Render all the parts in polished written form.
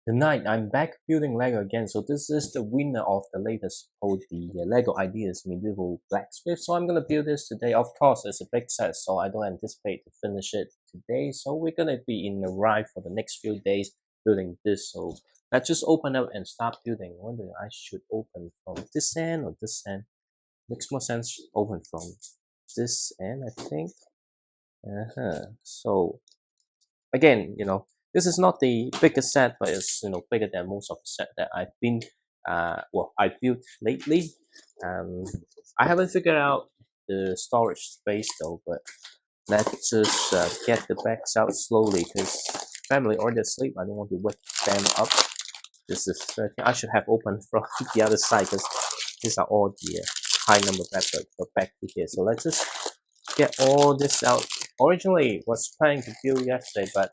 Tonight, I'm back building Lego again. So this is the winner of the latest poll, the Lego Ideas Medieval Blacksmith. So I'm gonna build this today. Of course, it's a big set, so I don't anticipate to finish it today. So we're gonna be in the ride for the next few days building this. So let's just open up and start building. I wonder I should open from this end or this end. Makes more sense open from this end, I think. So again, this is not the biggest set, but it's bigger than most of the set that I've been I built lately. I haven't figured out the storage space though, but let's just get the bags out slowly because family already asleep. I don't want to wake them up. This is 13. I should have opened from the other side because these are all the high number bags back to here. So let's just get all this out. Originally was planning to build yesterday, but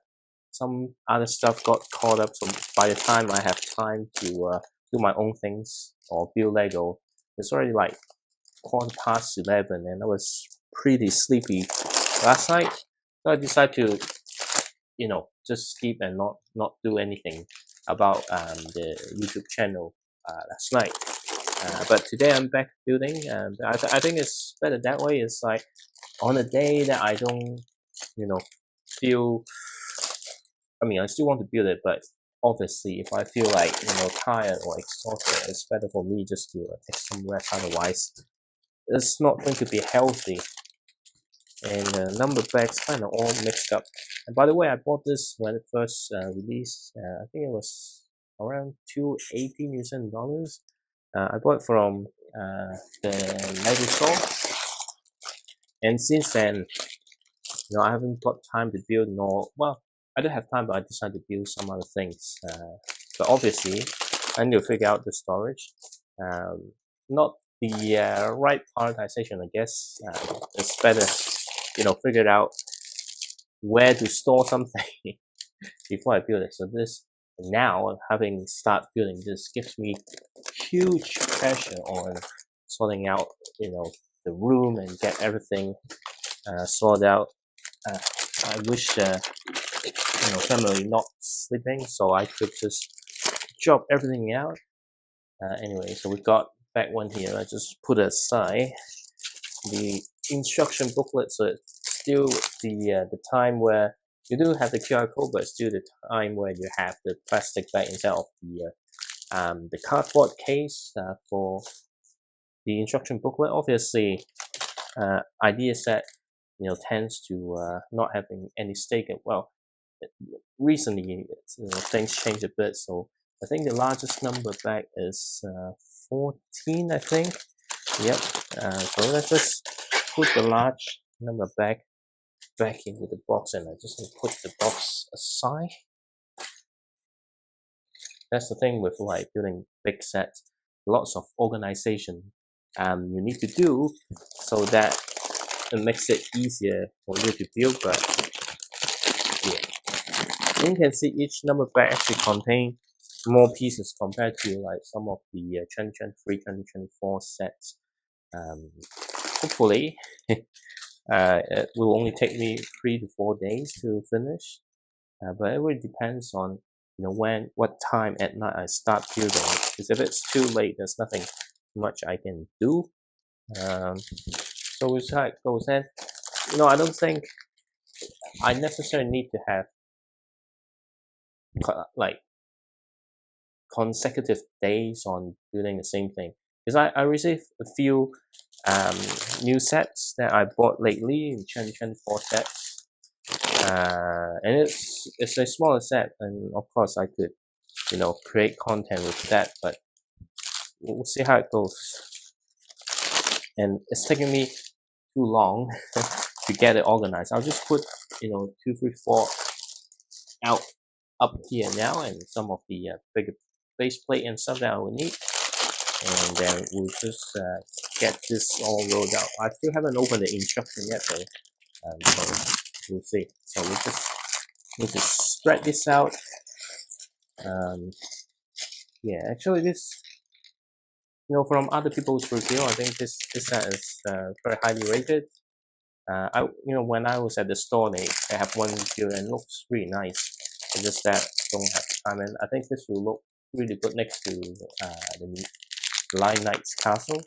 some other stuff got caught up, so by the time I have time to do my own things or build Lego, it's already like 11:15, and I was pretty sleepy last night, so I decided to just skip and not do anything about the YouTube channel last night. But today I'm back building, and I think it's better that way. It's like on a day that I don't feel, I mean, I still want to build it, but obviously, if I feel like tired or exhausted, it's better for me just to take some rest. Otherwise, it's not going to be healthy. And number bags kind of all mixed up. And by the way, I bought this when it first released. I think it was around $218. I bought it from the Lego store, and since then, I haven't got time to build. I don't have time, but I decided to build some other things. But obviously, I need to figure out the storage. Not the right prioritization, I guess. It's better, figure out where to store something before I build it. So this now, having start building this, gives me huge pressure on sorting out, the room and get everything sorted out. I wish family not sleeping, so I could just drop everything out. Anyway, so we got back one here. I just put aside the instruction booklet, so it's still the time where you do have the QR code, but still the time where you have the plastic bag instead of the cardboard case for the instruction booklet. Obviously, idea set tends to not having any stake. Well, recently things changed a bit, so I think the largest number bag is 14, I think. Yep. So let's just put the large number bag back into the box, and I just need to put the box aside. That's the thing with like building big sets, lots of organization you need to do so that it makes it easier for you to build. But yeah, you can see each number bag actually contain more pieces compared to like some of the 2023 2024 sets. Hopefully it will only take me 3 to 4 days to finish, but it really depends on what time at night I start building, because if it's too late, there's nothing much I can do. So we'll see how it goes. And I don't think I necessarily need to have like consecutive days on building the same thing, because I received a few new sets that I bought lately in 2024 sets, and it's a smaller set, and of course I could create content with that, but we'll see how it goes. And it's taking me too long to get it organized. I'll just put 2, 3, 4 out up here now, and some of the bigger base plate and stuff that I will need, and then we'll just get this all rolled out. I still haven't opened the instruction yet though, so we'll see. So we just need to spread this out. Yeah, actually this from other people's review, I think this set is very highly rated. When I was at the store, they have one review and it looks really nice. It's just that I don't have time, and I think this will look really good next to the Lion Knight's castle.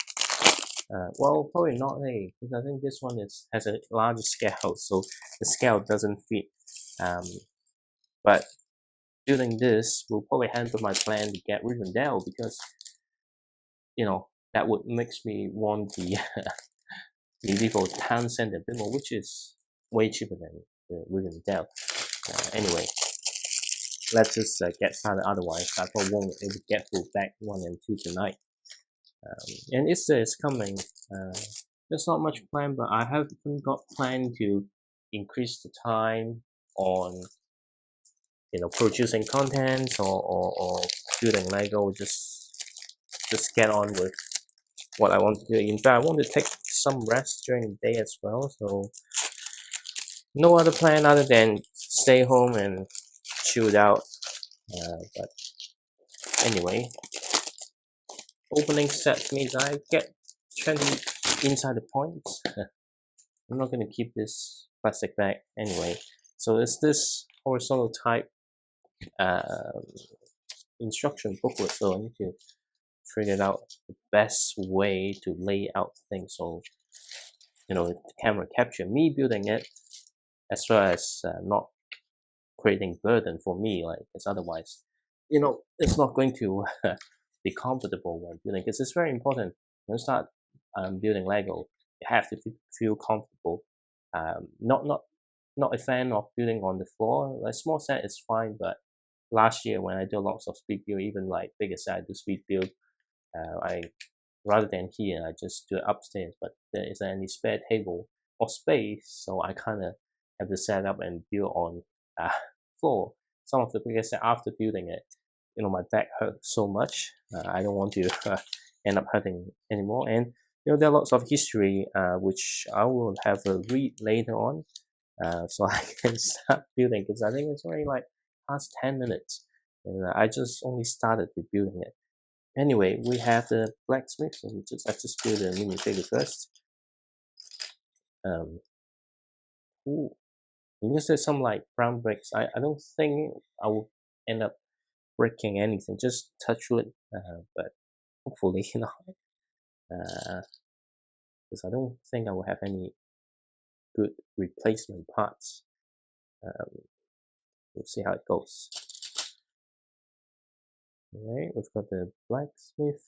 Well, probably not, hey, because I think this one has a larger scale, so the scale doesn't fit. Um, but building this will probably handle my plan to get Rivendell, because that would makes me want the medieval town center a bit more, which is way cheaper than the Rivendell. Anyway, let's just get started. Otherwise, I probably won't able to get through back 1 and 2 tonight. And Easter is coming. There's not much plan, but I haven't got plan to increase the time on producing content or building Lego. Just get on with what I want to do. In fact, I want to take some rest during the day as well. So no other plan other than stay home and chill out. But anyway, opening set means I get 20 inside the points. I'm not going to keep this plastic bag anyway. So it's this horizontal type instruction booklet, so I need to figure out the best way to lay out things so the camera capture me building it, as well as not creating burden for me, like, because otherwise it's not going to be comfortable when building, because it's very important when you start building Lego. You have to feel comfortable. Not a fan of building on the floor. Like small set is fine, but last year when I do lots of speed build, even like bigger set, I do speed build. I rather than here, I just do it upstairs. But there isn't any spare table or space, so I kind of have to set up and build on floor. Some of the bigger set after building it, my back hurts so much. I don't want to end up hurting anymore. And there are lots of history which I will have a read later on, so I can start building, because I think it's already like past 10 minutes and I just only started with building it. Anyway, we have the blacksmith, so I just build a minifigure first. Ooh, because there's some like brown bricks, I don't think I will end up breaking anything, just touch wood, but hopefully not, because I don't think I will have any good replacement parts. We'll see how it goes. Alright, we've got the blacksmith.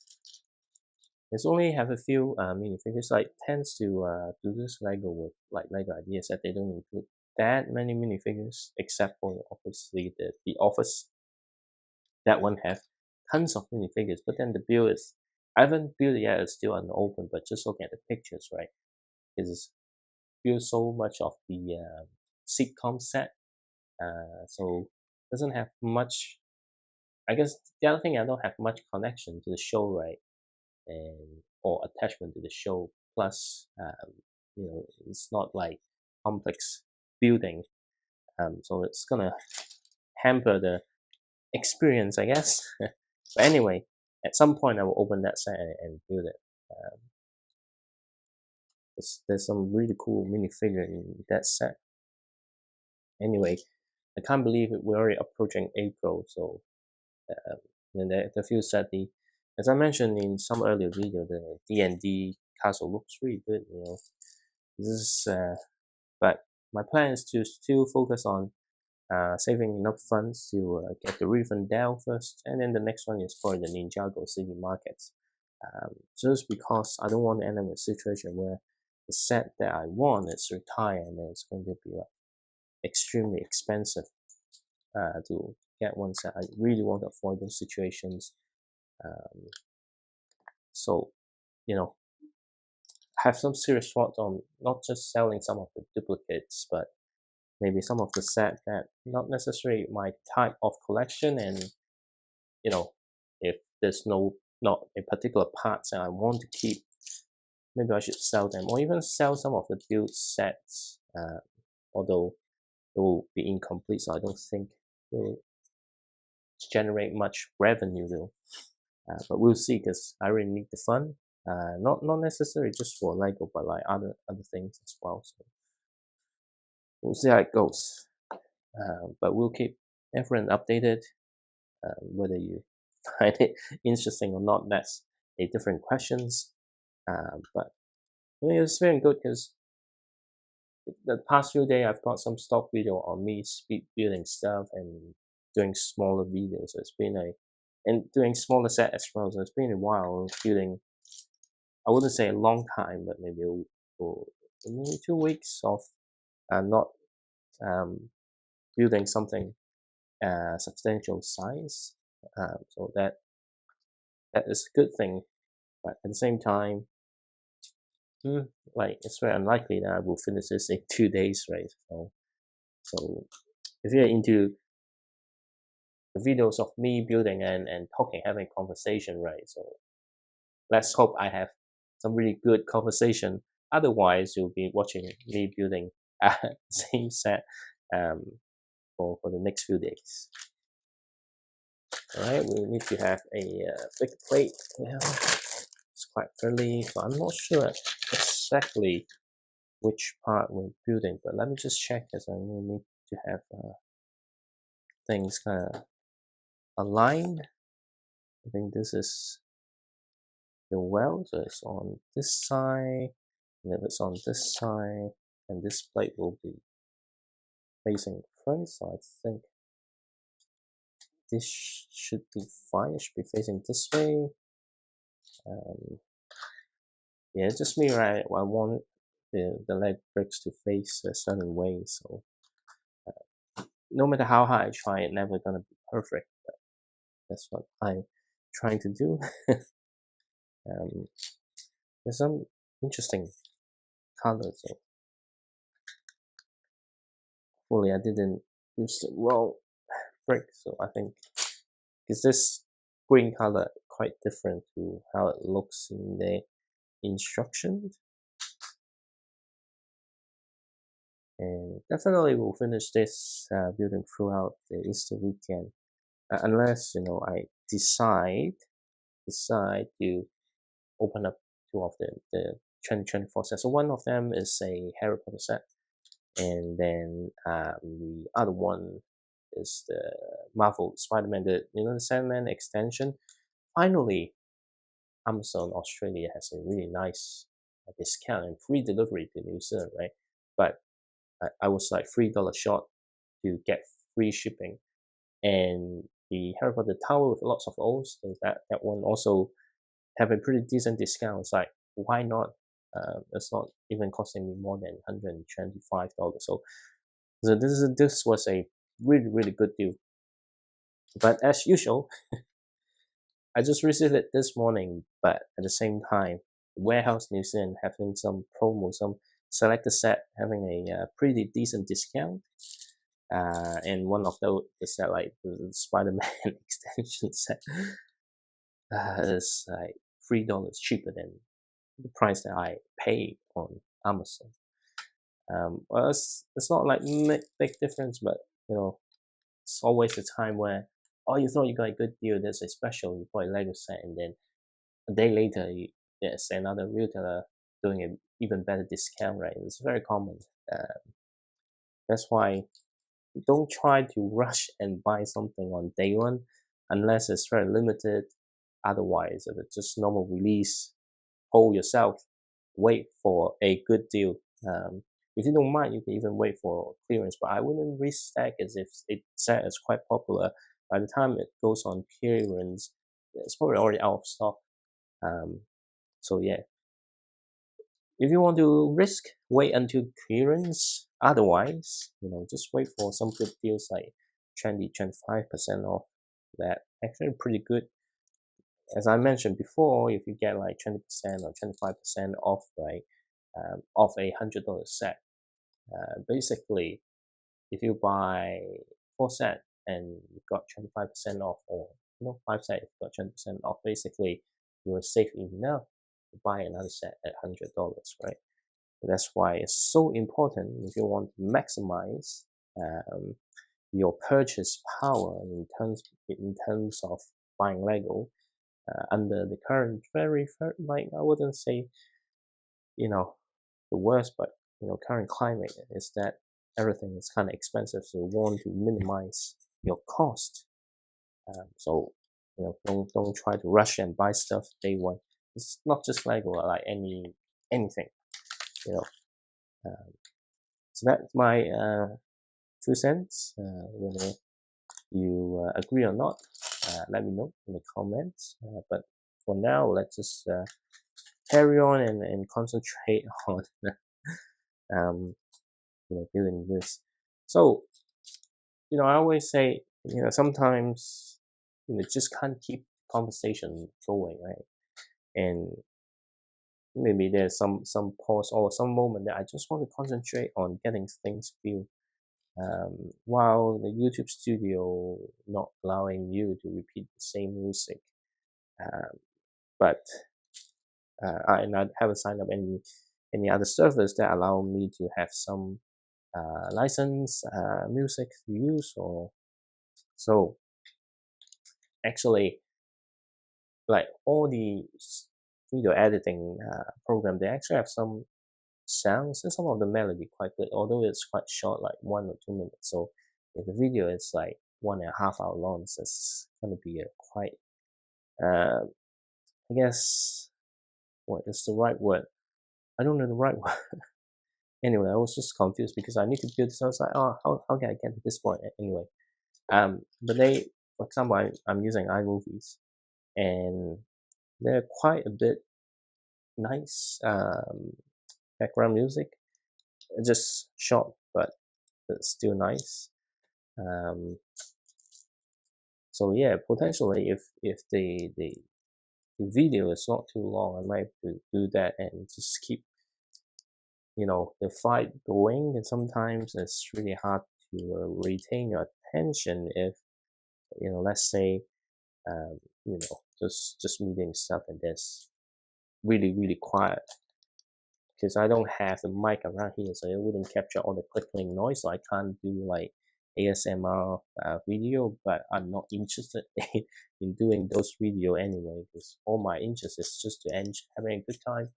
There's only have a few minifigures. Like tends to do this Lego with like Lego ideas that they don't include that many minifigures, except for obviously the office. That one have tons of minifigures, but then the build is, I haven't built it yet, it's still unopened, but just look at the pictures, right? It's built so much of the sitcom set, so doesn't have much. I guess the other thing, I don't have much connection to the show, right? Or attachment to the show. Plus, it's not like complex building, so it's gonna hamper the experience, I guess. But anyway, at some point I will open that set and build it. There's some really cool minifigure in that set. Anyway, I can't believe it. We're already approaching April, so the few set as I mentioned in some earlier video, the D&D castle looks really good. This is but my plan is to still focus on saving enough funds to get the Rivendell first, and then the next one is for the Ninjago City Markets. Just because I don't want to end up in a situation where the set that I want is retired and then it's going to be like extremely expensive to get one set. I really want to avoid those situations. So, have some serious thought on not just selling some of the duplicates, but maybe some of the set that not necessarily my type of collection, and if there's not a particular part that I want to keep, maybe I should sell them, or even sell some of the build sets, although it will be incomplete, so I don't think it will generate much revenue though. But we'll see, because I really need the fund, not necessarily just for Lego, but like other things as well. So we'll see how it goes. But we'll keep everyone updated. Whether you find it interesting or not, that's a different questions. But I mean, it's very good because the past few days I've got some stock video on me speed building stuff and doing smaller videos. It's been a and doing smaller set as well. So it's been a while building. I wouldn't say a long time, but maybe 2 weeks of not um, building something substantial size. So that is a good thing. But at the same time, like it's very unlikely that I will finish this in 2 days, right? So if you're into the videos of me building and talking, having conversation, right? So let's hope I have some really good conversation. Otherwise, you'll be watching me building same set um, for the next few days. All right, we need to have a big plate. Yeah, it's quite early, so I'm not sure exactly which part we're building, but let me just check as I will need to have things kind of aligned. I think this is the well, so it's on this side, and if it's on this side, and this plate will be facing front, so I think this should be fine. It should be facing this way. Yeah, it's just me, right? I want the leg bricks to face a certain way, so no matter how hard I try, it's never gonna be perfect. But that's what I'm trying to do. um, there's some interesting colors, so hopefully I didn't use the wrong brick. So I think is this green color quite different to how it looks in the instructions, and definitely we'll finish this building throughout the Easter weekend, unless I decide to open up two of the 2024 sets. So one of them is a Harry Potter set, and then the other one is the Marvel Spider-Man, the Sandman extension. Finally, Amazon Australia has a really nice discount and free delivery to New Zealand, right? But I was like $3 short to get free shipping, and the Harry Potter Tower with lots of O's, so that one also have a pretty decent discount. It's like, why not? It's not even costing me more than $125. So this was a really good deal. But as usual, I just received it this morning. But at the same time, Warehouse New Zealand having some promo, some selected set having a pretty decent discount. And one of those is that like the Spider-Man extension set is like $3 cheaper than the price that I pay on Amazon. Well, it's not like big difference, but it's always a time where you thought you got a good deal. There's a special, you bought a Lego set, and then a day later, there's another retailer doing an even better discount rate. It's very common. That's why don't try to rush and buy something on day one unless it's very limited. Otherwise, if it's just normal release, hold yourself, wait for a good deal. If you don't mind, you can even wait for clearance, but I wouldn't restack as if it set is quite popular. By the time it goes on clearance, it's probably already out of stock. So yeah, if you want to risk, wait until clearance. Otherwise, just wait for some good deals like 25% off. That actually pretty good. As I mentioned before, if you get like 20% or 25% off, right, off a $100 set, basically, if you buy 4 set and you got 25% off, or 5 set, you got 20% off, basically, you're safe enough to buy another set at $100, right? That's why it's so important if you want to maximize your purchase power in terms of buying Lego under the current like I wouldn't say the worst, but current climate is that everything is kind of expensive, so you want to minimize your cost. So don't try to rush and buy stuff day one. It's not just Lego, like anything, you know. Um, so that's my 2 cents. Whether you agree or not, let me know in the comments. But for now, let's just carry on and concentrate on um, doing this. So I always say, sometimes just can't keep conversation going, right? And maybe there's some pause or some moment that I just want to concentrate on getting things built, while the YouTube studio not allowing you to repeat the same music. Um, but I haven't signed up any other servers that allow me to have some license music to use. Or so actually, like all the video editing program, they actually have some sounds and some of the melody quite good, although it's quite short, like 1 or 2 minutes. So if the video is like 1.5 hour long, so it's gonna be a quite uh, I guess, what is the right word? I don't know the right word. Anyway, I was just confused because I need to build this. I was like, oh, how can I get to this point? Anyway, but for example, I'm using iMovies, and they're quite a bit nice background music. Just short, but it's still nice. So yeah, potentially if the video is not too long, I might do that and just keep the fight going. And sometimes it's really hard to retain your attention if let's say um, just meeting stuff and there's really quiet, because I don't have the mic around here, so it wouldn't capture all the clicking noise. So I can't do like ASMR video, but I'm not interested in doing those video anyway, because all my interest is just to having a good time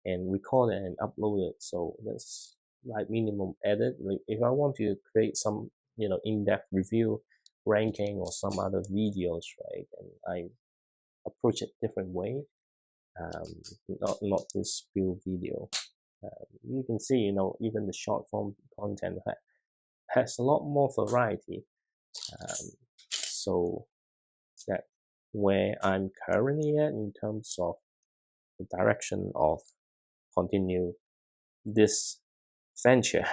and record it and upload it. So that's like minimum edit. Like if I want to create some in-depth review, ranking, or some other videos, right, and I approach it different way. Not this build video. You can see, even the short form content has a lot more variety. So that where I'm currently at in terms of the direction of continue this venture.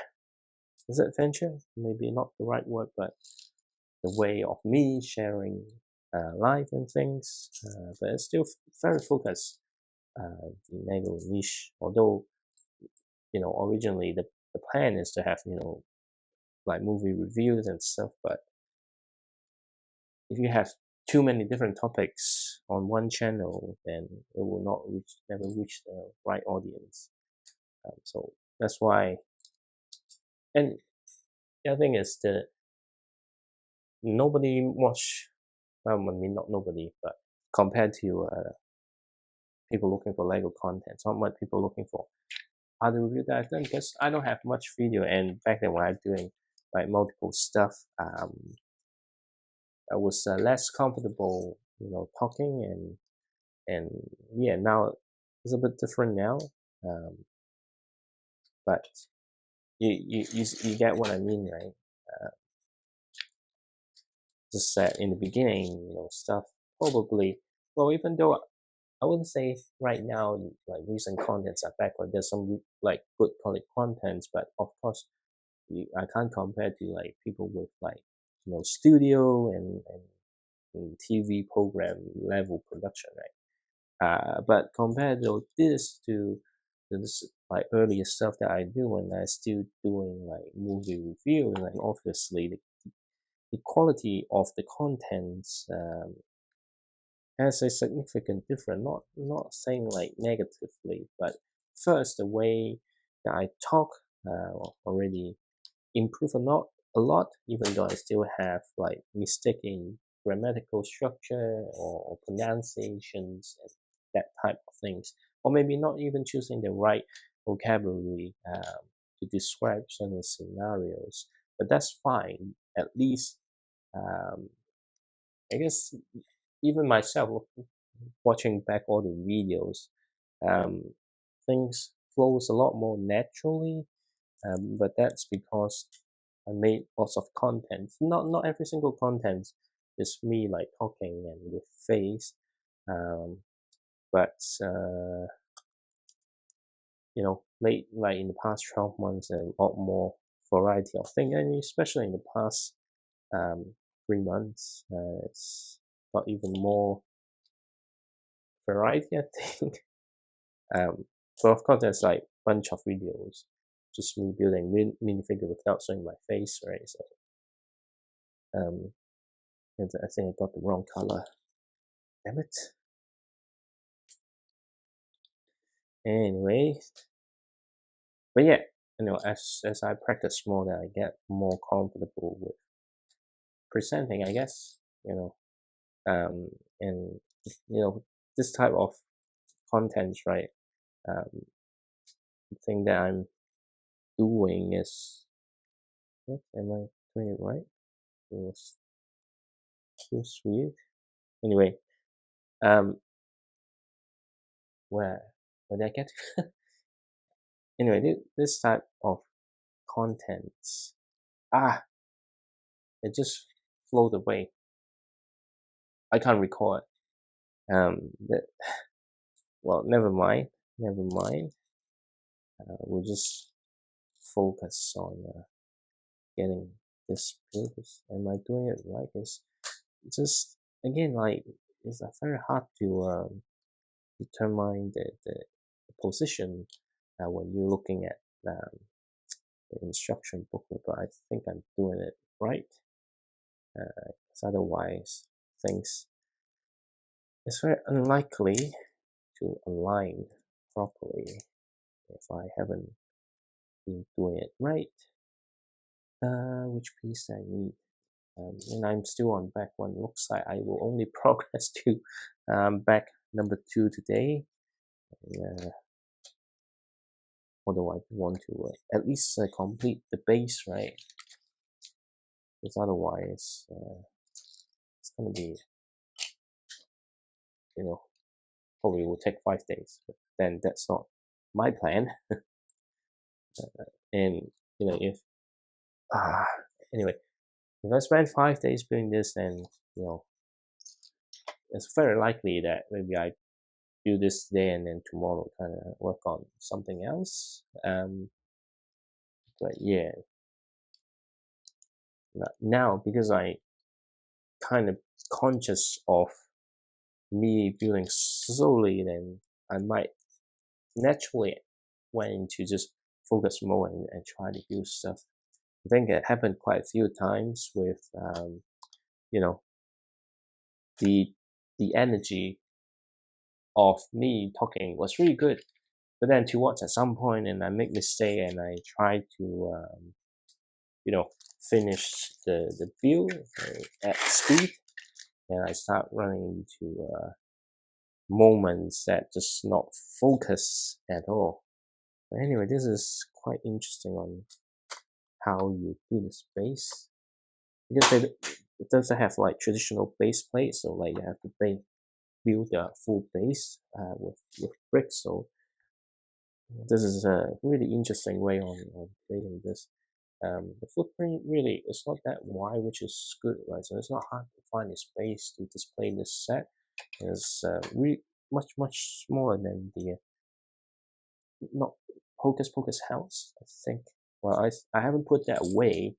Is it venture? Maybe not the right word, but the way of me sharing life and things. But it's still very focused in Lego niche. Although originally the plan is to have like movie reviews and stuff, but if you have too many different topics on one channel, then it will never reach the right audience. So that's why. And the other thing is that nobody watch. Well, I mean, not nobody, but compared to people looking for Lego content, not much people looking for other review that I've done, because I don't have much video. And back then when I'm doing like multiple stuff, I was less comfortable, talking, and yeah, now it's a bit different now. But you get what I mean, right? Just in the beginning, stuff probably, well, even though I wouldn't say right now like recent contents are backward. There's some like good quality contents, but of course I can't compare to like people with like studio and TV program level production, right? But compared to this like earlier stuff that I do when I still doing like movie review, and obviously the quality of the contents has a significant difference. Not saying like negatively, but first the way that I talk already improved a lot, even though I still have like mistake in grammatical structure or pronunciations and that type of things, or maybe not even choosing the right vocabulary to describe certain scenarios. But that's fine. At least um, I guess even myself, watching back all the videos, um, things flows a lot more naturally. But that's because I made lots of content. Not every single content is me like talking and with face. Um, but late like in the past 12 months, a lot more variety of things, and especially in the past 3 months, it's got even more variety, I think. So of course, there's like bunch of videos, just me building minifigure without showing my face, right? So and I think I got the wrong color. Damn it. Anyway, but yeah, as I practice more, that I get more comfortable with presenting, I guess. Um, and this type of content, right? The thing that I'm doing is, am I doing it right? It was weird. Anyway, um, where did I get? Anyway, this type of contents, it just flowed away. I can't recall it. That, well, never mind. Never mind. We'll just focus on getting this build. Am I doing it right? It's just again like it's very hard to determine the position when you're looking at the instruction booklet. But I think I'm doing it right. Because otherwise, things it's very unlikely to align properly if I haven't been doing it right. Which piece I need? And I'm still on back one. Looks like I will only progress to back number 2 today. Although I want to at least complete the base, right? Because otherwise, it's gonna be, probably will take 5 days. But then that's not my plan. And if anyway, if I spend 5 days doing this, then it's very likely that maybe I do this today and then tomorrow kind of work on something else. But yeah, now because I kind of conscious of me building slowly, then I might naturally went into just focus more and try to build stuff. I think it happened quite a few times with the energy of me talking was really good, but then towards at some point, and I make mistake and I try to finish the build at speed, and I start running into moments that just not focus at all. But anyway, this is quite interesting on how you do the space, because it doesn't have like traditional base plate, so like you have to build a full base with bricks. So this is a really interesting way on creating this. The footprint really is not that wide, which is good, right? So it's not hard to find a space to display this set. It's much smaller than the not Hocus Pocus house, I think. Well, I haven't put that away,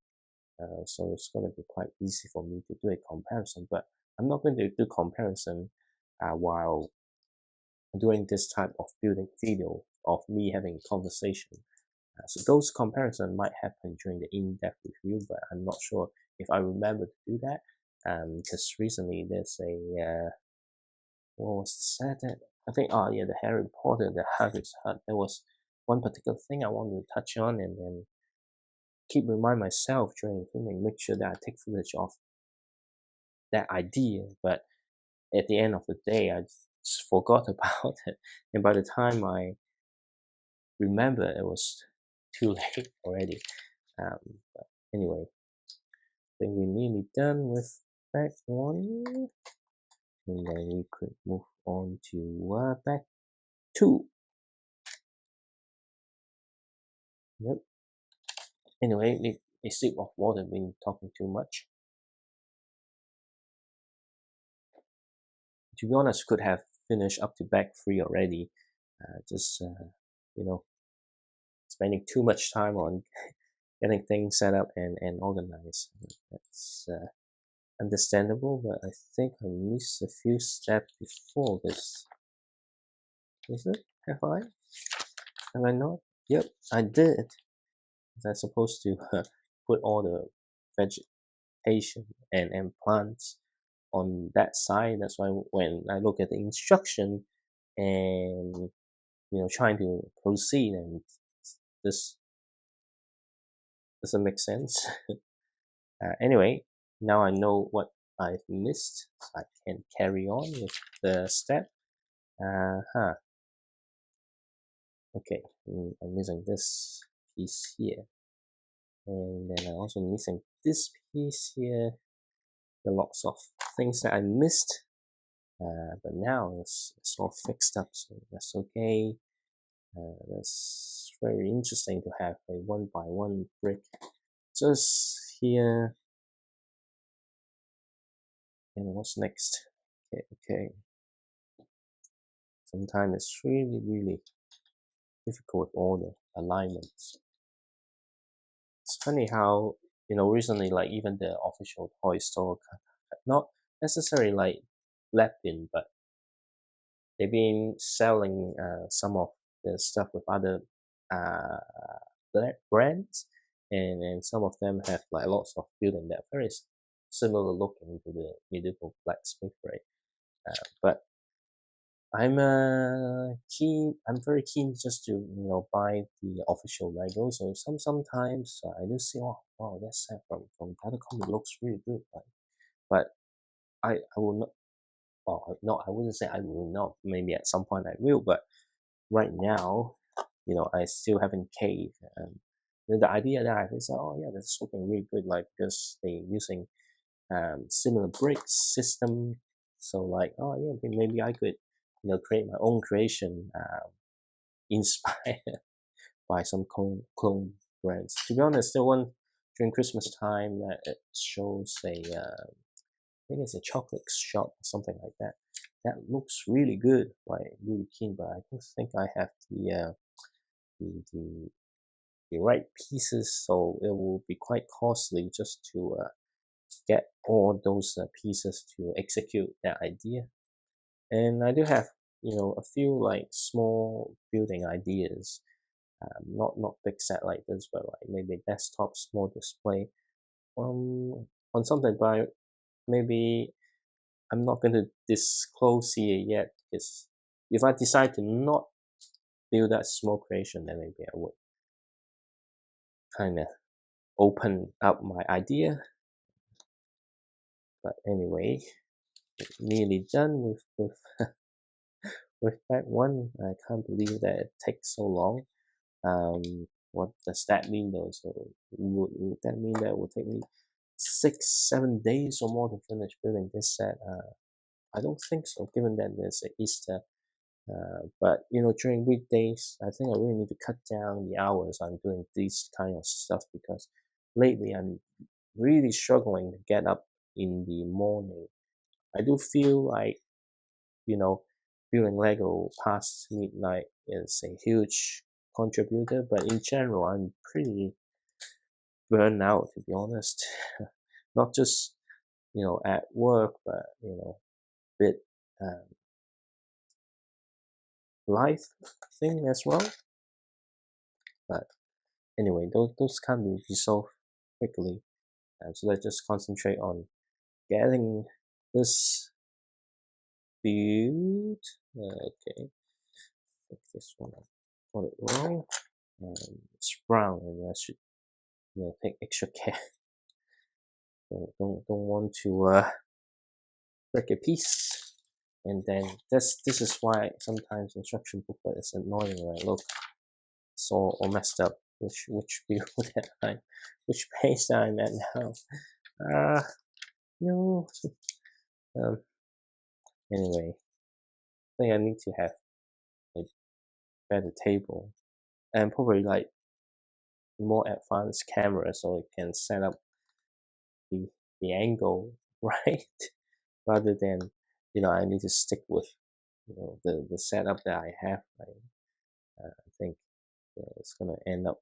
so it's going to be quite easy for me to do a comparison. But I'm not going to do comparison while doing this type of building video of me having a conversation. So those comparisons might happen during the in-depth review, but I'm not sure if I remember to do that. Because recently there's a what was that? I think the Harry Potter, the Hagrid's hut. There was one particular thing I wanted to touch on, and then keep remind myself during filming, make sure that I take footage of that idea. But at the end of the day, I just forgot about it, and by the time I remember, it was too late already. But anyway, I think we're nearly done with back 1, and then we could move on to back 2. Yep. Anyway, a sip of water, been talking too much. To be honest, could have finished up to back 3 already. Just you know, spending too much time on getting things set up and organized. That's understandable, but I think I missed a few steps before this. Is it? Have I? Have I not? Yep, I did. I'm supposed to put all the vegetation and plants on that side. That's why when I look at the instruction and trying to proceed, and this doesn't make sense. Anyway, now I know what I've missed, so I can carry on with the step. Okay, I'm missing this piece here, and then I'm also missing this piece here. There are lots of things that I missed, but now it's all fixed up, so that's okay. That's very interesting to have a 1 by 1 brick just here. And what's next? Okay. Sometimes it's really difficult with all the alignments. It's funny how recently, like even the official toy store, not necessarily like Lapin, but they've been selling some of the stuff with other brands, and some of them have like lots of building that are very similar looking to the Medieval Blacksmith, right? But I'm very keen just to buy the official Lego. So sometimes I do see, oh wow, that set from the other company looks really good, right? But I will not. Well, no, I wouldn't say I will not. Maybe at some point I will, but right now, I still haven't caved. And the idea that I is, oh yeah, that's looking really good, like because they're using similar bricks system. So like, oh yeah, maybe I could create my own creation inspired by some clone brands. To be honest, the one during Christmas time that it shows a I think it's a chocolate shop or something like that. That looks really good, like really keen, but I don't think I have the, the the right pieces, so it will be quite costly just to get all those pieces to execute that idea. And I do have a few like small building ideas, not big set like this, but like maybe desktop small display on something, but maybe I'm not going to disclose here yet, because if I decide to not build that small creation, then maybe I would kind of open up my idea. But anyway, nearly done with with that one. I can't believe that it takes so long. What does that mean though? So would that mean that it will take me 6-7 days or more to finish building this set? I don't think so, given that there's a Easter. But during weekdays, I think I really need to cut down the hours I'm doing this kind of stuff, because lately I'm really struggling to get up in the morning. I do feel like building Lego past midnight is a huge contributor, but in general, I'm pretty burned out, to be honest. Not just at work, but bit life thing as well. But anyway, those can't be resolved quickly, so let's just concentrate on getting this build. Okay, I think this one I got it wrong. It's brown, and I should take extra care. Don't want to break a piece. And then this is why sometimes instruction booklet is annoying, right? Look, it's all messed up. Which build that which page that I'm at now? know, um, anyway, I think I need to have a better table and probably like more advanced camera so it can set up the the angle right rather than I need to stick with the setup that I have. I think it's gonna end up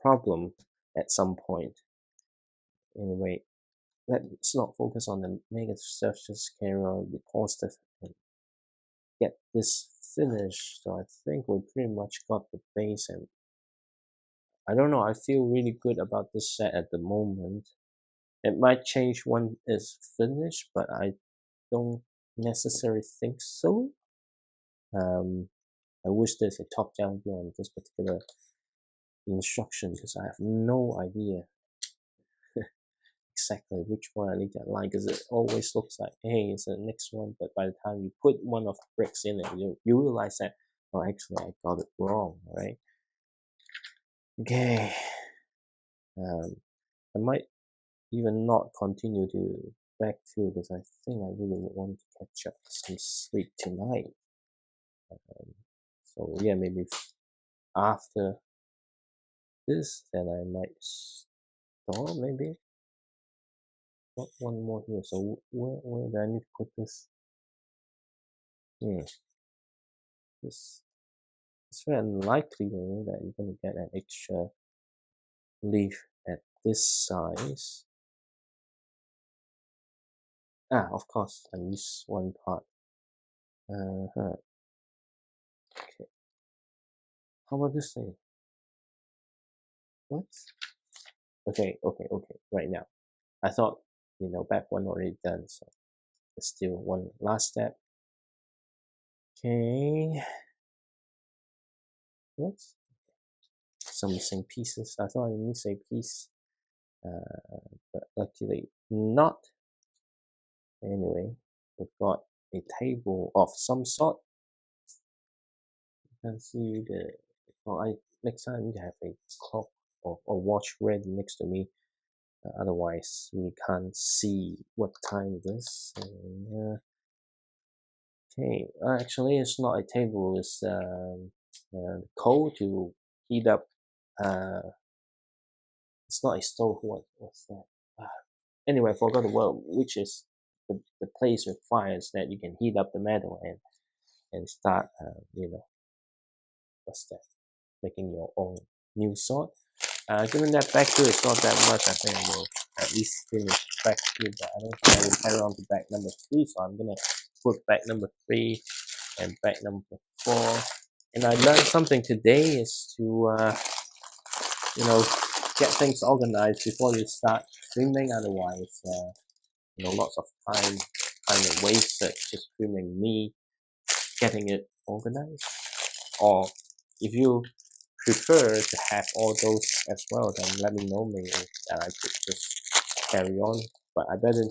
problem at some point. Anyway, let's not focus on the negative stuff. Just carry on the positive and get this finished. So I think we pretty much got the base, and I don't know. I feel really good about this set at the moment. It might change when it's finished, but I don't necessarily think so. Um, I wish there's a top-down view on this particular instruction because I have no idea exactly which one I need to align because it always looks like, hey, it's the next one, but by the time you put one of the bricks in it, you realize that, oh, actually, I got it wrong, right? Okay. I might even not continue to back to because I think I really want to catch up some sleep tonight. So yeah, maybe after this, then I might stop maybe. Got one more here. So where do I need to put this? This it's very unlikely though that you're gonna get an extra leaf at this size. Ah, of course, I missed one part. Okay. How about this thing? What? Okay. Right now, I thought back one already done, so there's still one last step. Okay. What? Some missing pieces. I thought I missed a piece, but luckily not. Anyway, we've got a table of some sort. You can see the. Well, next time I need to have a clock or watch ready next to me. Otherwise, we can't see what time it is. Okay, actually, it's not a table. It's coal to heat up. It's not a stove. What's that? Anyway, I forgot the word, which is the place with fires that you can heat up the metal and start, what's that? Making your own new sword. Given that back two is not that much, I think I will at least finish back two, but I don't think I will carry on to back number three, so I'm gonna put back number three and back number four. And I learned something today is to, get things organized before you start filming. Otherwise, lots of time kind of wasted just filming me getting it organized. Or if you prefer to have all those as well, then let me know maybe that I could just carry on. But I better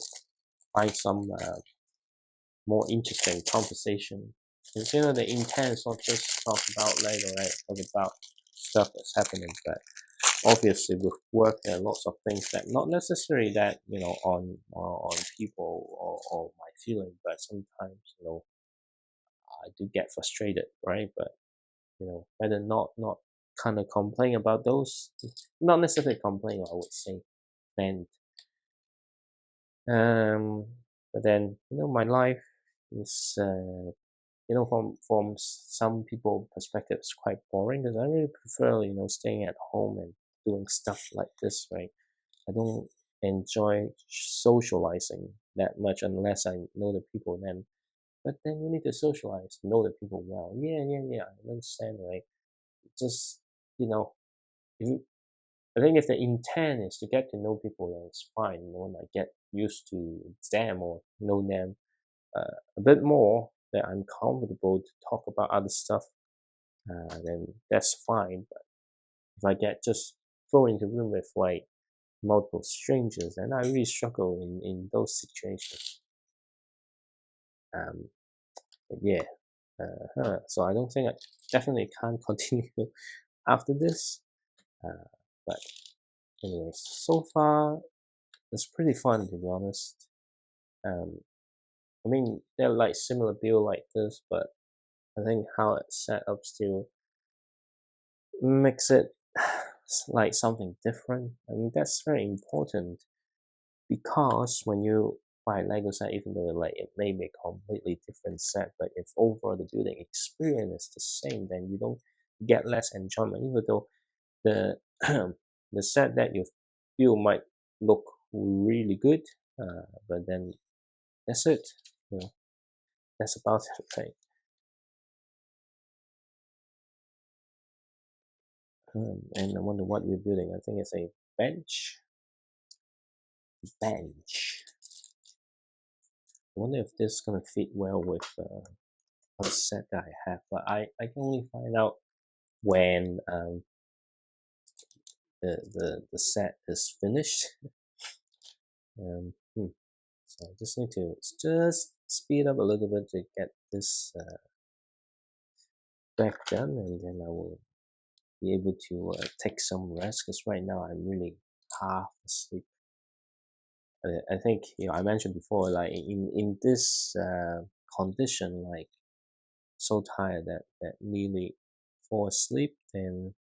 find some more interesting conversation. Because the intent is not just talk about later, right? Talk about stuff that's happening, but obviously with work there are lots of things that not necessarily that on people or my feeling, but sometimes I do get frustrated, right? But better not kind of complain about those, not necessarily complain, I would say vent. But then my life is from some people perspective it's quite boring because I really prefer staying at home and doing stuff like this, right? I don't enjoy socializing that much unless I know the people. Then but then you need to socialize, know the people well. Yeah, I understand, right? Just you know if you, I think if the intent is to get to know people, then it's fine. When I get used to them or know them a bit more, that I'm comfortable to talk about other stuff, then that's fine. But if I get just thrown into a room with like multiple strangers, then I really struggle in those situations. Um, but yeah, so I don't think I definitely can't continue after this. But anyway, so far it's pretty fun, to be honest. Um, I mean, they're like similar build like this, but I think how it's set up still makes it like something different. I mean, that's very important because when you buy Lego set, even though like it may be a completely different set, but if overall the building experience is the same, then you don't get less enjoyment. Even though the the set that you build might look really good, but then that's it. You know, that's about it, right? And I wonder what we're building. I think it's a bench. Bench. I wonder if this is gonna fit well with a set that I have, but I can only find out when the set is finished. Hmm. So I just need to just speed up a little bit to get this back done, and then I will be able to take some rest. Because right now I'm really half asleep. I think I mentioned before, like in this condition, like so tired that nearly fall asleep, then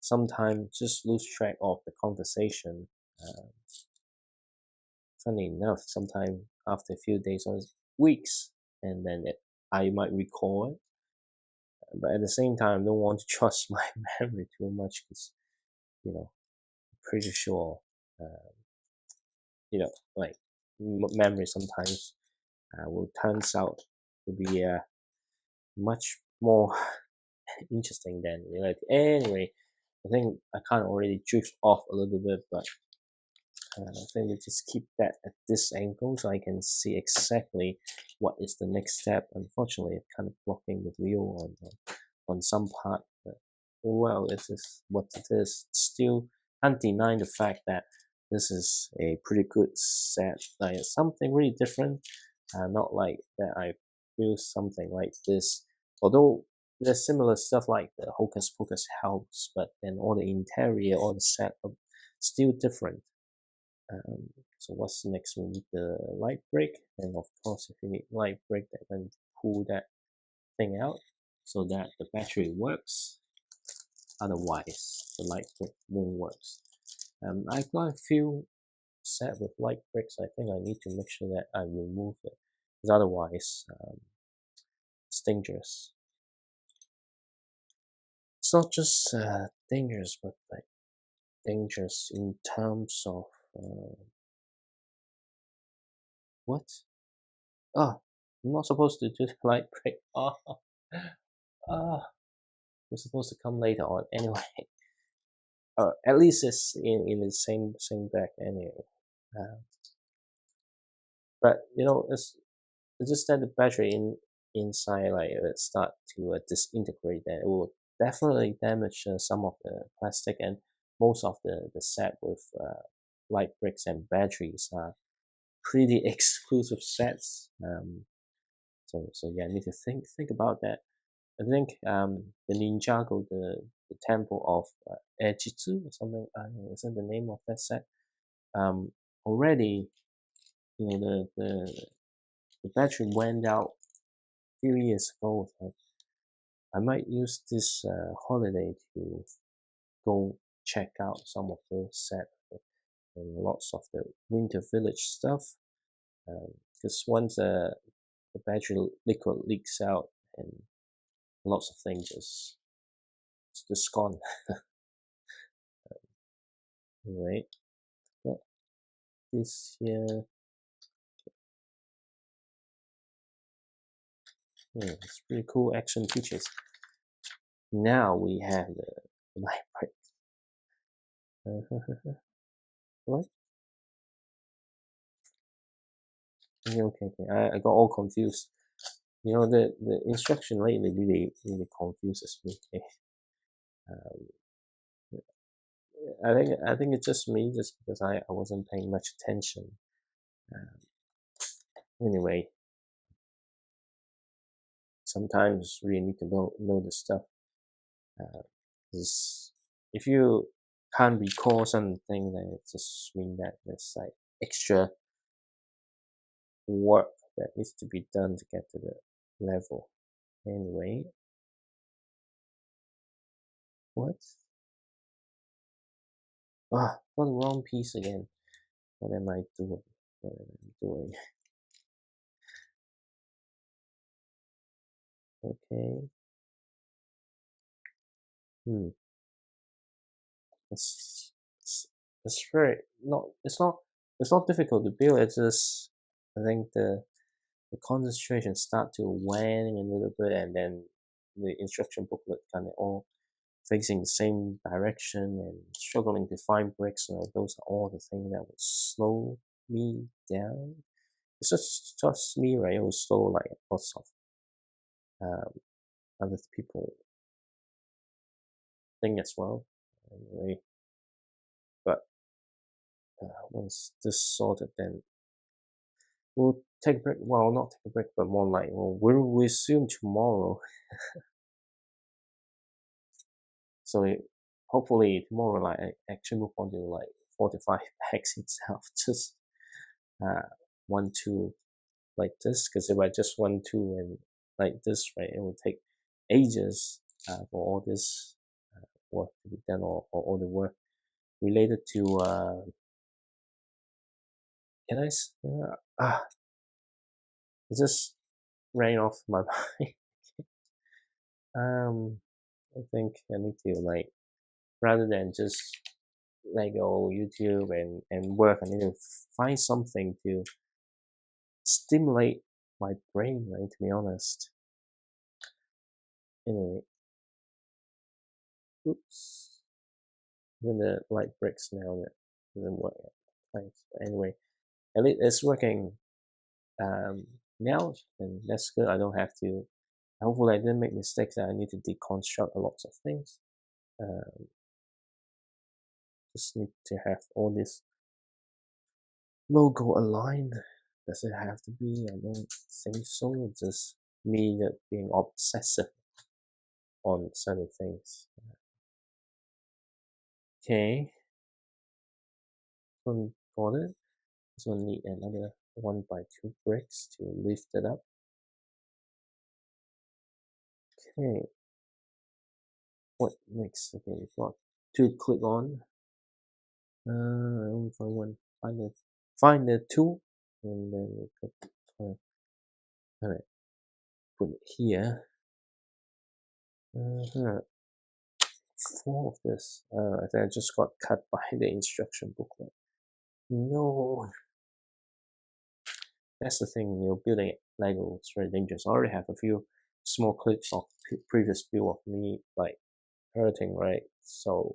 sometimes just lose track of the conversation. Uh, Funny enough, sometimes after a few days or weeks, and then I might recall it, but at the same time, I don't want to trust my memory too much because I'm pretty sure, uh, like memory sometimes will turns out to be much more interesting than reality. Anyway, I think I kind of already drift off a little bit, but I think we just keep that at this angle so I can see exactly what is the next step. Unfortunately, it's kind of blocking the view on some part, but well, it is what it is. Still, can't deny the fact that this is a pretty good set. Like something really different, not like that I feel something like this. Although there's similar stuff like the Hocus Pocus house, but then all the interior, all the setup, still different. Um, so what's next? We need the light brick, and of course, if you need light brick, then pull that thing out so that the battery works. Otherwise, the light brick won't work. I've got a few set with light bricks. I think I need to make sure that I remove it, because otherwise, it's dangerous. It's not just dangerous, but like dangerous in terms of what? Oh, I'm not supposed to do the light brick. Oh, oh, you're supposed to come later on anyway. At least it's in the same deck anyway. Uh, but it's just that the battery inside like it start to disintegrate. Then it will definitely damage some of the plastic, and most of the set with light bricks and batteries are pretty exclusive sets. So yeah, I need to think about that. I think the Ninjago, the Temple of Ejitsu or something. I don't know, isn't the name of that set? Already, the battery went out a few years ago. So I might use this holiday to go check out some of those sets and lots of the Winter Village stuff. Because once the battery liquid leaks out, and lots of things just gone. Anyway, got this here. It's pretty cool action features. Now we have the light brick. What? Okay. I got all confused. The instruction lately really confuses me. Um, I think it's just me, just because I wasn't paying much attention. Um, anyway, sometimes really need to know the stuff. Because if you can't recall something, then it just means that it's like extra work that needs to be done to get to the level. Anyway, what? Ah, got the wrong piece again. What am I doing? What am I doing? Okay. Hmm. It's, it's it's very not. It's not difficult to build. It's just I think the concentration start to wane a little bit, and then the instruction booklet kind of all facing the same direction and struggling to find bricks. Those are all the things that would slow me down. It's just me, right? It will slow like lots of um, other people think as well. Anyway, but once this sorted, then we'll take a break. Well, not take a break, but more like we'll resume tomorrow. So hopefully tomorrow, like I actually move on to like 45 packs itself. Just uh, 1, 2 like this, because if I just 1, 2 and like this, right, it will take ages for all this work to be done, or all the work related to can I it just ran off my mind. I think I need to like rather than just like go YouTube and work, I need to find something to stimulate my brain, right? To be honest. Anyway, oops. Even the light breaks now that doesn't work at times. But anyway, at least it's working now, and that's good. I don't have to. Hopefully, I didn't make mistakes that I need to deconstruct a lot of things. Um, just need to have all this logo aligned. Does it have to be? I don't think so. It's just me that being obsessive on certain things. Okay, one got it. This one need another 1x2 bricks to lift it up. Okay, what next? Okay, we've got to click on. Only find one. Find the tool, and then we could put it here. Uh-huh. 4 of this. I think I just got cut by the instruction booklet. No, that's the thing. Building Lego is very dangerous. I already have a few small clips of previous build of me like hurting, right? So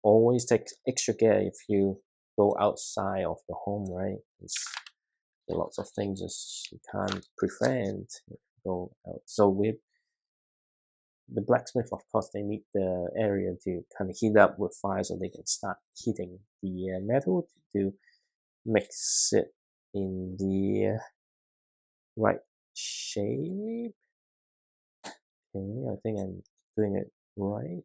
always take extra care if you go outside of your home, right? Lots of things just you can't prevent if you go out. So with the blacksmith, of course, they need the area to kind of heat up with fire so they can start heating the metal to mix it in the right shape. Okay, I think I'm doing it right.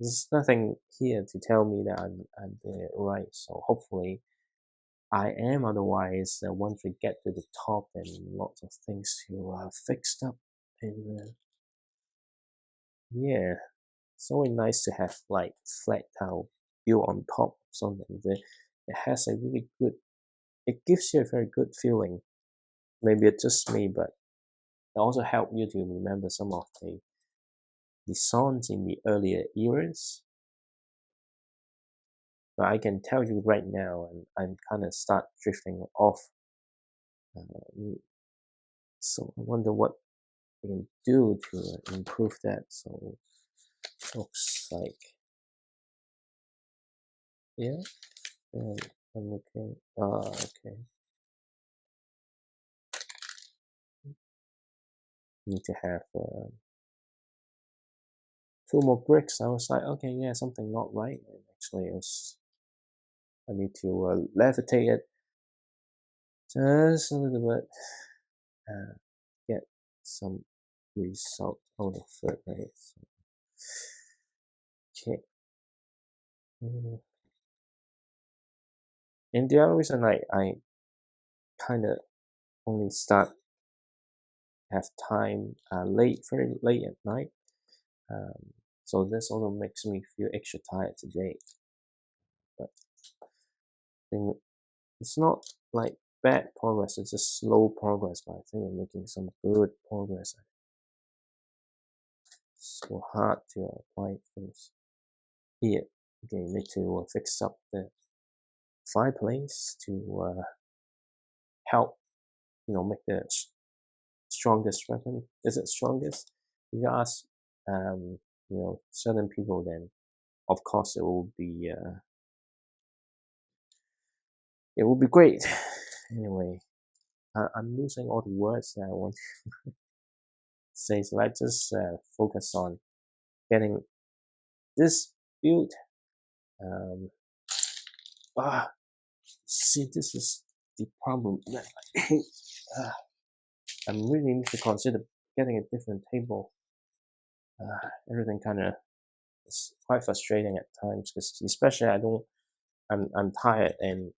There's nothing here to tell me that I'm doing it right. So hopefully I am. Otherwise, once we get to the top, and lots of things to fixed up. And yeah, it's always nice to have like flat tile built on top of something. It has a really good. It gives you a very good feeling. Maybe it's just me, but it also helps you to remember some of the songs in the earlier eras. But I can tell you right now, and I'm kind of start drifting off. So I wonder what we can do to improve that. So looks like yeah, and I'm looking. Okay. Need to have 2 more bricks. I was like, okay, yeah, something not right. And actually, I need to levitate it just a little bit. Get some result out of it, right? So, okay. Mm. And the other reason I kind of only start have time very late at night. Um, so this also makes me feel extra tired today. But I think it's not like bad progress, it's just slow progress, but I think I'm making some good progress. It's so hard to apply things here. Okay, need to fix up the fireplace to help, make the strongest weapon. Is it strongest? If you ask, certain people, then of course it will be great. Anyway, I'm losing all the words that I want to say, so I just focus on getting this build. Um, see, this is the problem that I hate. I'm really need to consider getting a different table. Everything kind of is quite frustrating at times because, especially, I'm tired and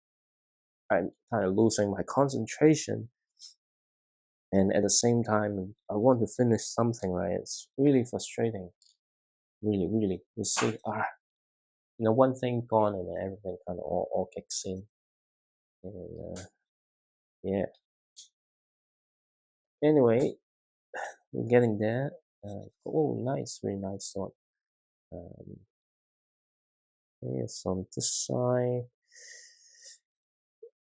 I'm kind of losing my concentration. And at the same time, I want to finish something, right? It's really frustrating. Really, really. You see, one thing gone and then everything kind of all kicks in. And yeah. Anyway, we're getting there. Oh, nice, very nice sword. Um, yes, on this side.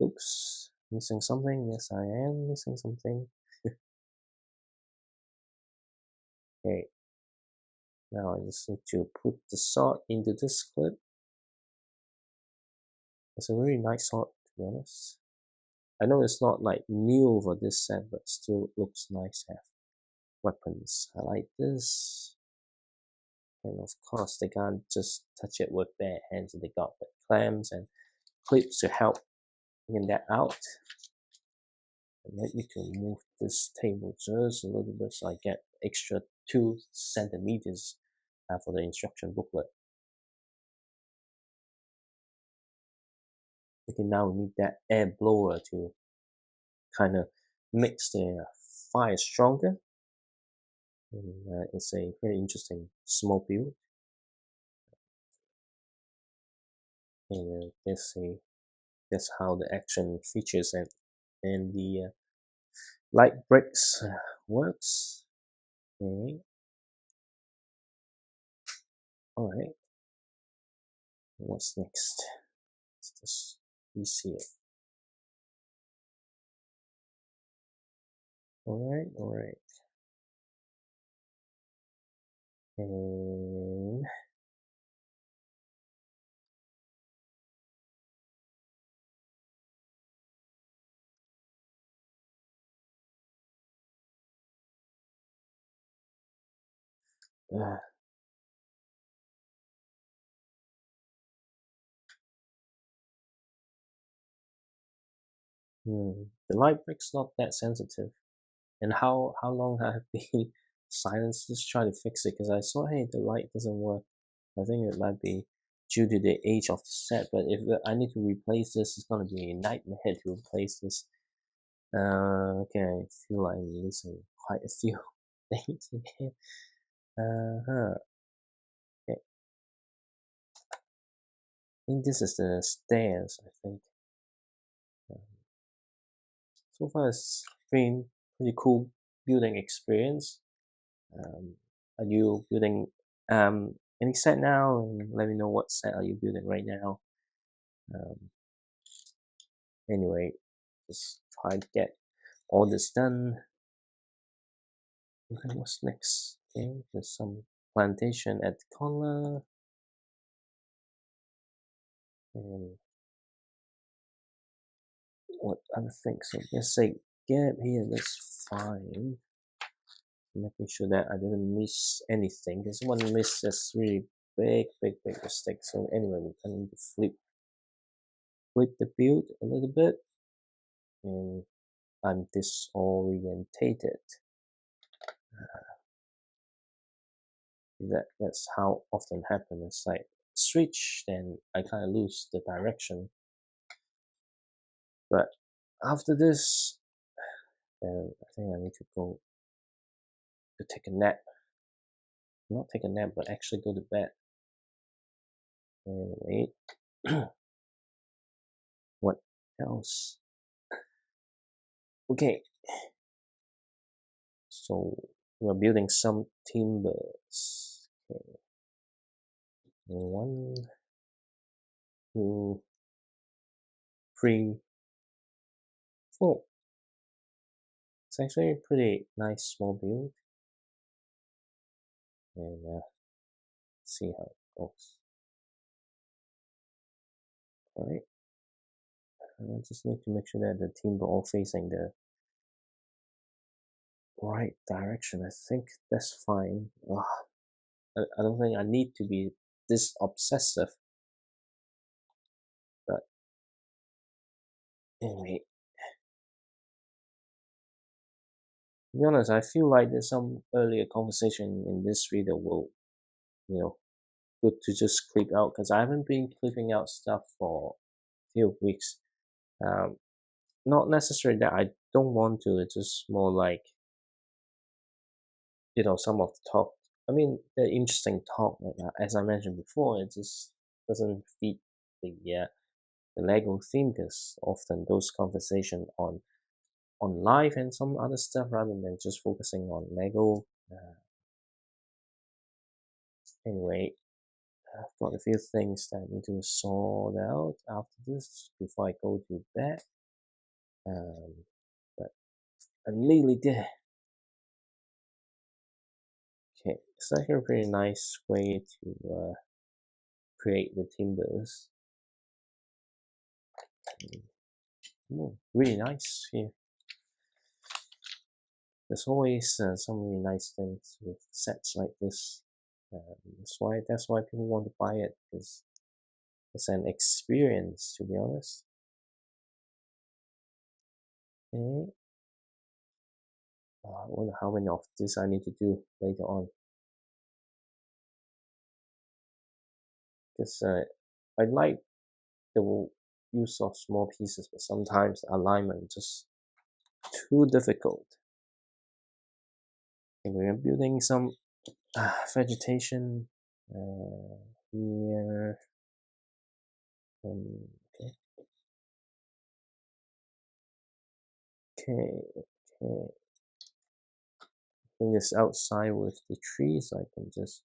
Oops, missing something. Yes, I am missing something. Okay, now I just need to put the sword into this clip. It's a very nice sword, to be honest. I know it's not like new for this set, but still looks nice to have weapons. I like this. And of course, they can't just touch it with bare hands. They got the clamps and clips to help bring that out. And let me to move this table just a little bit so I get extra 2 centimeters for the instruction booklet. Okay, now we need that air blower to kind of makes the fire stronger. And, it's a very interesting small build. And that's how the action features and the light bricks works. Okay. All right. What's next? Let's just reset it. All right. All right. And uh, the light brick's not that sensitive. And how long have been silenced? Just try to fix it because I saw, hey, the light doesn't work. I think it might be due to the age of the set, but if I need to replace this, it's gonna be a nightmare to replace this. Okay, I feel like I'm missing quite a few things again. Uh-huh. Okay. I think this is the stairs, I think. So far it's been pretty cool building experience. Are you building any set now? And let me know what set are you building right now. Um, anyway, just try to get all this done. Okay, what's next? Okay, there's some plantation at the corner. And what other things? So let's say gap here, that's fine. Making sure that I didn't miss anything. This one miss is really big mistake. So anyway, we can need to flip the build a little bit, and I'm disorientated. That's how often happens. It's like switch, then I kind of lose the direction. But after this, I think I need to go to take a nap. Not take a nap, but actually go to bed. And wait, what else? Okay, so we're building some timbers. Okay. 1, 2, 3, 4. It's actually a pretty nice small build, and see how it goes. Alright, I just need to make sure that the timber all facing the right direction. I think that's fine. I don't think I need to be this obsessive, but anyway, to be honest, I feel like there's some earlier conversation in this video will, good to just clip out, because I haven't been clipping out stuff for a few weeks. Not necessarily that I don't want to, it's just more like, some of the talk. I mean, the interesting talk, as I mentioned before, it just doesn't fit the Lego theme, because often those conversation on life and some other stuff rather than just focusing on Lego. Anyway, I've got a few things that I need to sort out after this before I go to bed. But I'm nearly there. Okay, it's actually a pretty nice way to create the timbers. Really nice here. There's always some really nice things with sets like this. That's why people want to buy it, because it's an experience, to be honest. Okay. I wonder how many of this I need to do later on. Because I like the use of small pieces, but sometimes alignment just too difficult. And we're building some vegetation here. Okay. Bring this outside with the tree, so I can just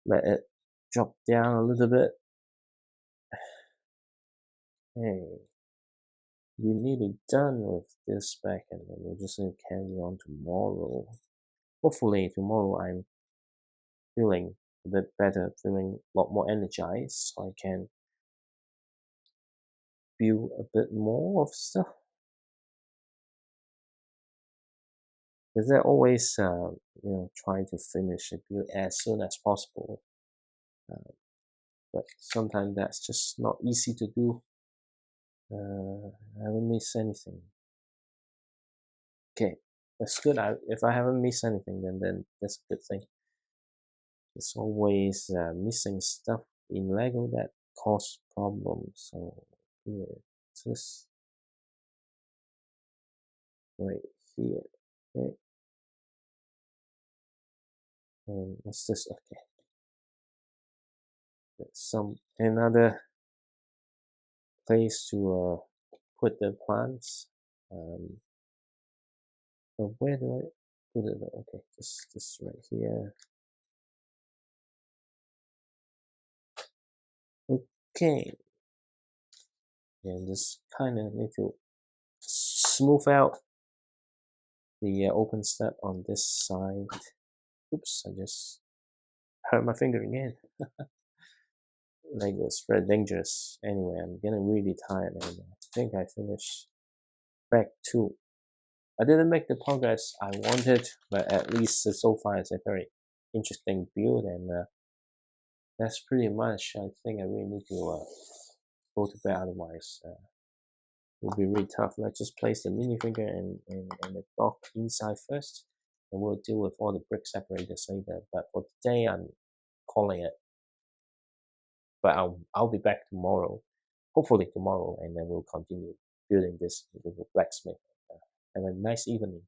let it drop down a little bit. Okay, we're nearly done with this back, and then we're just going to carry on tomorrow. Hopefully tomorrow I'm feeling a bit better, feeling a lot more energized, so I can build a bit more of stuff. Because they're always, trying to finish the build as soon as possible. But sometimes that's just not easy to do. I haven't missed anything. Okay, that's good. If I haven't missed anything, then that's a good thing. There's always missing stuff in Lego that cause problems. So yeah, just right here. Okay, and what's this? Okay, there's another place to put the plants. So where do I put it? Okay, just right here. Okay, and just kind of need to smooth out the open step on this side. Oops, I just hurt my finger again. Lego is very dangerous. Anyway, I'm getting really tired, and I think I finished back 2. I didn't make the progress I wanted, but at least so far it's a very interesting build, and that's pretty much. I think I really need to go to bed, otherwise it will be really tough. Let's just place the minifigure and the dog inside first, and we'll deal with all the brick separators later. But for today, I'm calling it. But I'll be back tomorrow, hopefully tomorrow, and then we'll continue building this little blacksmith. Have a nice evening.